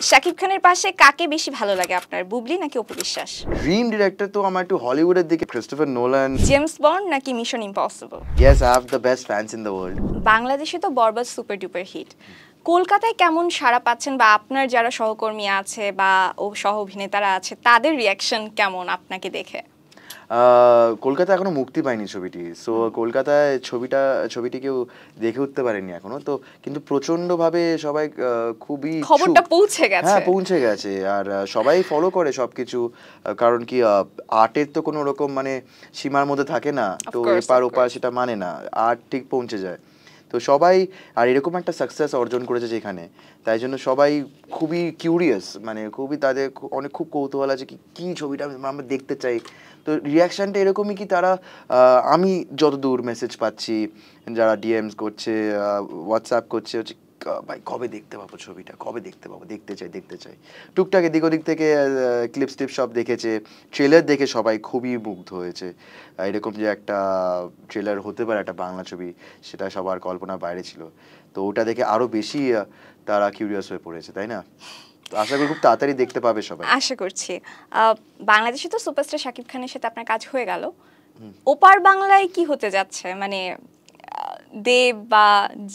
শাকিব খানের পাশে কাকে বেশি ভালো লাগে আপনার, বুবলি নাকি অপু বিশ্বাস? ড্রিম ডিরেক্টর তো আমার একটু হলিউডের দিকে, ক্রিস্টোফার নোলান। জেমস বন্ড নাকি mission impossible? Yes, I have the best fans in the world. বাংলাদেশে তো বরবাদ সুপার ডুপার হিট, কলকাতায় কেমন সাড়া পাচ্ছেন, বা আপনার যারা সহকর্মী আছে বা সহ অভিনেতারা আছে তাদের রিয়াকশন কেমন আপনাকে দেখে? কলকাতা এখনো মুক্তি পায়নি ছবিটি, সো কলকাতায় ছবিটি কেউ দেখে উঠতে পারেনি এখনো তো, কিন্তু প্রচন্ড ভাবে সবাই খুবই খবরটা পৌঁছে গেছে। হ্যাঁ, পৌঁছে গেছে, আর সবাই ফলো করে সবকিছু, কারণ কি আর্টের তো কোনো রকম মানে সীমার মধ্যে থাকে না, তো এপার ওপার সেটা মানে না, আর্ট ঠিক পৌঁছে যায়। তো সবাই আর এরকম একটা সাকসেস অর্জন করেছে যেখানে, তাই জন্য সবাই খুবই কিউরিয়াস, মানে খুবই তাদের খুব কৌতূহল আছে কি ছবিটা আমরা দেখতে চাই। তো রিয়াকশানটা এরকমই কি তারা, আমি যতদূর মেসেজ পাচ্ছি, যারা ডিএমস করছে, হোয়াটসঅ্যাপ করছে, হচ্ছে ভাই কবে দেখতে পাবো ছবিটা, কবে দেখতে পাবো, দেখতে চাই। টুকটাক এদিক ওদিক থেকে ক্লিপস টিপ সব দেখেছে, ট্রেলার দেখে সবাই খুবই মুগ্ধ হয়েছে। এরকম যে একটা ট্রেলার হতে পারে একটা বাংলা ছবি, সেটা সবার কল্পনার বাইরে ছিল। তো ওটা দেখে আরও বেশি তারা কিউরিয়াস হয়ে পড়েছে, তাই না? আশা করি খুব তাড়াতাড়ি দেখতে পাবে সবাই। আশা করছি। বাংলাদেশে তো সুপারস্টার শাকিব খানের সাথে আপনার কাজ হয়ে গেল, ওপার বাংলায় কি হতে যাচ্ছে, মানে দেব বা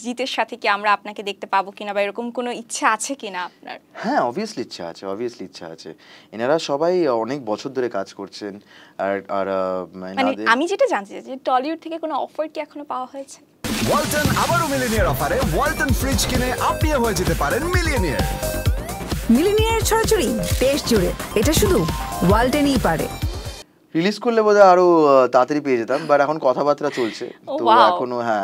জিতের সাথে কি আমরা আপনাকে দেখতে পাবো কিনা, বা এরকম কোনো ইচ্ছা আছে কিনা আপনার? হ্যাঁ, অবভিয়াসলি ইচ্ছা আছে। এনারা সবাই অনেক বছর ধরে কাজ করছেন, আর আর মানে আমি যেটা জানতে চাই যে টলিউড থেকে কোনো অফার কি এখনো পাওয়া হয়েছে? ওয়ালটন আবারো মিলিনিয়ার অফারে ওয়ালটন ফ্রিজ কিনে আপনিও হয়ে যেতে পারেন মিলিয়নিয়ার। মিলিনিয়ার ছড়াছড়ি দেশ জুড়ে, এটা শুধু ওয়ালটেনই পারে। রিলিজ করলে বোধহয় আরো তাড়াতাড়ি পেয়ে যেতাম, বাট এখন কথাবার্তা চলছে, তো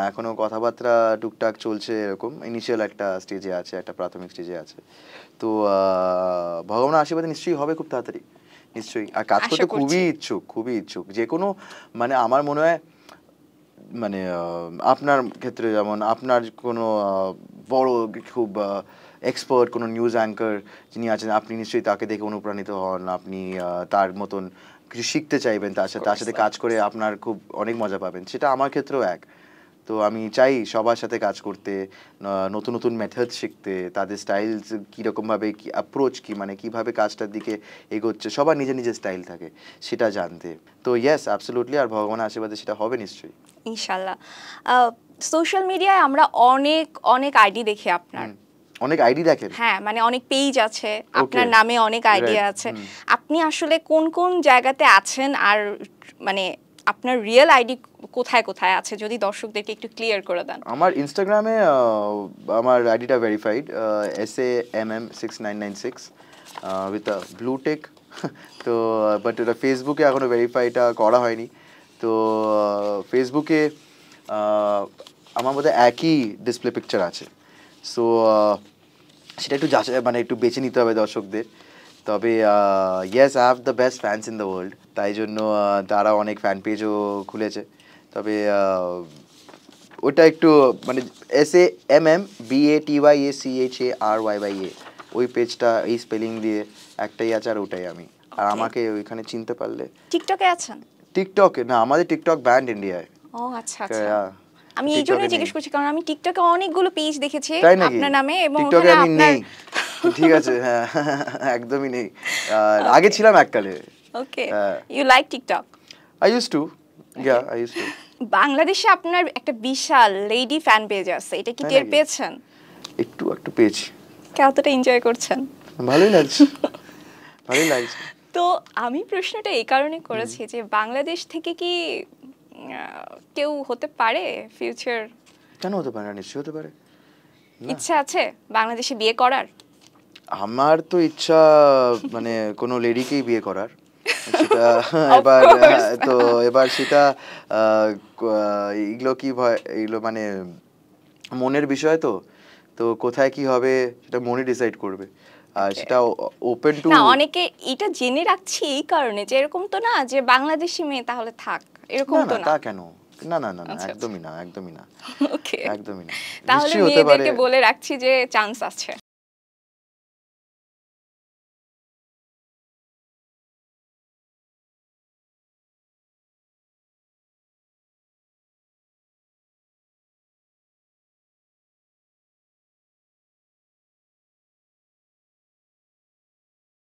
এখনো কথাবার্তা টুকটাক চলছে, এরকম ইনিশিয়াল একটা স্টেজে আছে, একটা প্রাথমিক স্টেজে আছে। তো ভগবানের আশীর্বাদে নিশ্চয়ই হবে খুব তাড়াতাড়ি, নিশ্চয়ই। আর কাজ করতে খুবই ইচ্ছুক যে কোনো, মানে আমার মনে হয় মানে আপনার ক্ষেত্রে যেমন আপনার কোনো বড় খুব এক্সপার্ট কোনো নিউজ অ্যাঙ্কার যিনি আছেন, আপনি নিশ্চয়ই তাকে দেখে অনুপ্রাণিত হন, আপনি তার মতন কিছু শিখতে চাইবেন, তার সাথে কাজ করে আপনার খুব অনেক মজা পাবেন, সেটা আমার ক্ষেত্রেও এক। তো আমি চাই সবার সাথে কাজ করতে, নতুন নতুন মেথড শিখতে, তাদের স্টাইল কীরকমভাবে, কি অ্যাপ্রোচ, কি মানে কীভাবে কাজটার দিকে এগোচ্ছে, সবার নিজের নিজের স্টাইল থাকে সেটা জানতে। তো ইয়েস, অ্যাবসলিউটলি, আর ভগবানের আশীর্বাদে সেটা হবে নিশ্চয়ই, ইনশাল্লাহ। সোশ্যাল মিডিয়ায় আমরা অনেক অনেক আইডি দেখি আপনার। অনেক আইডি দেখেন? হ্যাঁ, মানে অনেক পেজ আছে আপনার নামে, অনেক আইডিয়া আছে। আপনি আসলে কোন কোন জায়গাতে আছেন, আর মানে আপনার রিয়েল আইডি কোথায় কোথায় আছে, যদি দর্শকদেরকে একটু ক্লিয়ার করে দেন। আমার ইনস্টাগ্রামে আমার আইডিটা verified, SAMM6996 with a blue tick. তো বাট এটা ফেসবুকে এখনো ভেরিফাইটা করা হয়নি। তো ফেসবুকে আমার মধ্যে একই ডিসপ্লে পিকচার আছে, সো সেটা একটু মানে একটু বেছে নিতে হবে দর্শকদের। তবে yes, I have the best fans in the world, তাই জন্য তারা অনেক ফ্যান পেজও খুলেছে। তবে ওটা একটু মানে SAMMBATYACHARYYA, ওই পেজটা এই স্পেলিং দিয়ে একটাই আছে, আর ওটাই আমি। আর আমাকে ওইখানে চিনতে পারলে। টিকটকে আছেন? টিকটকে না, আমাদের টিকটক ব্যান্ড ইন্ডিয়ায়। ও আচ্ছা আচ্ছা, আমি এই জন্যই জিজ্ঞেস করছি, কারণ আমি টিকটকে অনেকগুলো পেজ দেখেছি আপনার নামে, এবং টিকটকে আমি নেই। ঠিক আছে, হ্যাঁ, একদমই নেই। আগে ছিলাম এককালে। Okay, you like TikTok? I used to, yeah, I used to. বাংলাদেশে আপনার একটা বিশাল লেডি ফ্যান পেজ আছে, এটা কি টের পেয়েছেন? একটু পেয়েছি। কতটা এনজয় করছেন? ভালোই লাগছে। তো আমি প্রশ্নটা এই কারণে করেছি যে বাংলাদেশ থেকে কি কেউ হতে পারে ফিউচার? কেন হতে পারে না, নিশ্চয়ই হতে পারে। ইচ্ছা আছে বাংলাদেশে বিয়ে করার? আমার তো ইচ্ছা মানে কোনো লেডিকেই বিয়ে করার, সেটা এবার সেটা এগুলো কি এগুলো মানে মনের বিষয়, তো কোথায় কি হবে সেটা মনে ডিসাইড করবে, আর সেটা ওপেন টু। না, অনেকে এটা জেনে রাখছি এই কারণে যে এরকম তো না যে বাংলাদেশি মেয়ে তাহলে থাক, এরকম তো না। তা কেন? না, একদমই না। ওকে, একদমই না। তাহলে মেয়েদেরকে বলে রাখছি যে চান্স আছে।